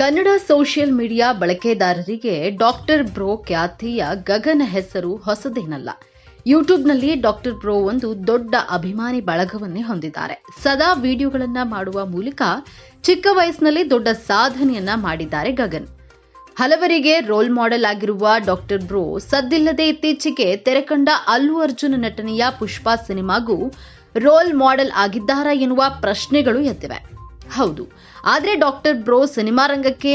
Kannada social media ಬಳಕೆದಾರರಿಗೆ doctor bro ಖ್ಯಾತಿಯ ಗಗನ್ ಹೆಸರು ಹೊಸದೇನಲ್ಲ. ಯೂಟ್ಯೂಬ್ನಲ್ಲಿ ಡಾಕ್ಟರ್ ಬ್ರೋ ಒಂದು ದೊಡ್ಡ ಅಭಿಮಾನಿ ಬಳಗವನ್ನೇ ಹೊಂದಿದ್ದಾರೆ. ಸದಾ ವಿಡಿಯೋಗಳನ್ನ ಮಾಡುವ ಮೂಲಕ ಚಿಕ್ಕ ವಯಸ್ಸಿನಲ್ಲಿ ದೊಡ್ಡ ಸಾಧನೆಯನ್ನ ಮಾಡಿದ್ದಾರೆ ಗಗನ್. ಹಲವರಿಗೆ ರೋಲ್ ಮಾಡೆಲ್ ಆಗಿರುವ ಡಾಕ್ಟರ್ ಬ್ರೋ ಸದ್ದಿಲ್ಲದೆ ಇತ್ತೀಚೆಗೆ ತೆರೆಕಂಡ ಅಲ್ಲು ಅರ್ಜುನ್ ನಟನೆಯ ಪುಷ್ಪ ಸಿನಿಮಾಗೂ ರೋಲ್ ಮಾಡೆಲ್ ಆಗಿದ್ದಾರಾ ಎನ್ನುವ ಪ್ರಶ್ನೆಗಳು ಎದ್ದಿವೆ. ಹೌದು, ಆದ್ರೆ ಡಾಕ್ಟರ್ ಬ್ರೋ ಸಿನಿಮಾ ರಂಗಕ್ಕೆ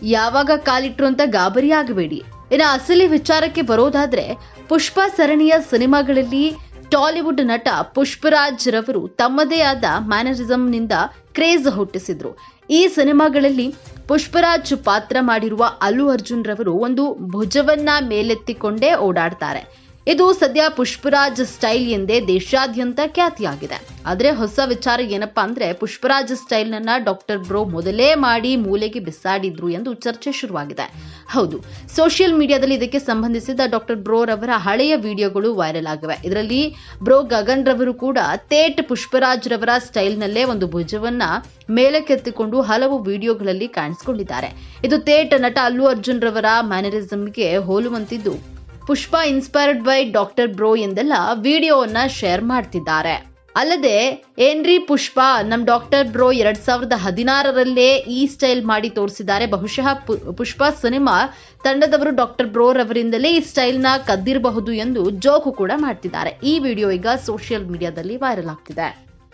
ಯಾವಾಗ ಕಾಲಿಟ್ರು ಅಂತ ಗಾಬರಿ ಆಗಬೇಡಿ. ಇನ್ನು ಅಸಲಿ ವಿಚಾರಕ್ಕೆ ಬರೋದಾದ್ರೆ, ಪುಷ್ಪ ಸರಣಿಯ ಸಿನಿಮಾಗಳಲ್ಲಿ ಟಾಲಿವುಡ್ ನಟ ಪುಷ್ಪರಾಜ್ ರವರು ತಮ್ಮದೇ ಆದ ಮ್ಯಾನರಿಸಂನಿಂದ ಕ್ರೇಜ್ ಹುಟ್ಟಿಸಿದ್ರು. ಈ ಸಿನಿಮಾಗಳಲ್ಲಿ ಪುಷ್ಪರಾಜ್ ಪಾತ್ರ ಮಾಡಿರುವ ಅಲ್ಲು ಅರ್ಜುನ್ ರವರು ಒಂದು ಭುಜವನ್ನ ಮೇಲೆತ್ತಿಕೊಂಡೇ ಓಡಾಡ್ತಾರೆ. ಇದು ಸದ್ಯ ಪುಷ್ಪರಾಜ್ ಸ್ಟೈಲ್ ಎಂದೇ ದೇಶಾದ್ಯಂತ ಖ್ಯಾತಿಯಾಗಿದೆ. ಆದರೆ ಹೊಸ ವಿಚಾರ ಏನಪ್ಪಾ ಅಂದ್ರೆ, ಪುಷ್ಪರಾಜ್ ಸ್ಟೈಲ್ ನನ್ನ ಡಾಕ್ಟರ್ ಬ್ರೋ ಮೊದಲೇ ಮಾಡಿ ಮೂಲೆಗೆ ಬಿಸಾಡಿದ್ರು ಎಂದು ಚರ್ಚೆ ಶುರುವಾಗಿದೆ. ಹೌದು, ಸೋಷಿಯಲ್ ಮೀಡಿಯಾದಲ್ಲಿ ಇದಕ್ಕೆ ಸಂಬಂಧಿಸಿದ ಡಾಕ್ಟರ್ ಬ್ರೋ ರವರ ಹಳೆಯ ವಿಡಿಯೋಗಳು ವೈರಲ್ ಆಗಿವೆ. ಇದರಲ್ಲಿ ಬ್ರೋ ಗಗನ್ ರವರು ಕೂಡ ತೇಟ್ ಪುಷ್ಪರಾಜ್ ರವರ ಸ್ಟೈಲ್ನಲ್ಲೇ ಒಂದು ಭುಜವನ್ನ ಮೇಲಕ್ಕೆತ್ತಿಕೊಂಡು ಹಲವು ವಿಡಿಯೋಗಳಲ್ಲಿ ಕಾಣಿಸಿಕೊಂಡಿದ್ದಾರೆ. ಇದು ತೇಟ್ ನಟ ಅಲ್ಲು ಅರ್ಜುನ್ ರವರ ಮ್ಯಾನರಿಸಂಗೆ ಹೋಲುವಂತಿದ್ದು, ಪುಷ್ಪ ಇನ್ಸ್ಪೈರ್ಡ್ ಬೈ ಡಾಕ್ಟರ್ ಬ್ರೋ ಎಂದೆಲ್ಲ ವಿಡಿಯೋವನ್ನ ಶೇರ್ ಮಾಡ್ತಿದ್ದಾರೆ. ಅಲ್ಲದೆ ಏನ್ರಿ ಪುಷ್ಪ, ನಮ್ ಡಾಕ್ಟರ್ ಬ್ರೋ 2016ರಲ್ಲೇ ಈ ಸ್ಟೈಲ್ ಮಾಡಿ ತೋರಿಸಿದ್ದಾರೆ. ಬಹುಶಃ ಪುಷ್ಪ ಸಿನಿಮಾ ತಂಡದವರು ಡಾಕ್ಟರ್ ಬ್ರೋ ರವರಿಂದಲೇ ಈ ಸ್ಟೈಲ್ ನ ಕದ್ದಿರಬಹುದು ಎಂದು ಜೋಕು ಕೂಡ ಮಾಡ್ತಿದ್ದಾರೆ. ಈ ವಿಡಿಯೋ ಈಗ ಸೋಷಿಯಲ್ ಮೀಡಿಯಾದಲ್ಲಿ ವೈರಲ್ ಆಗ್ತಿದೆ.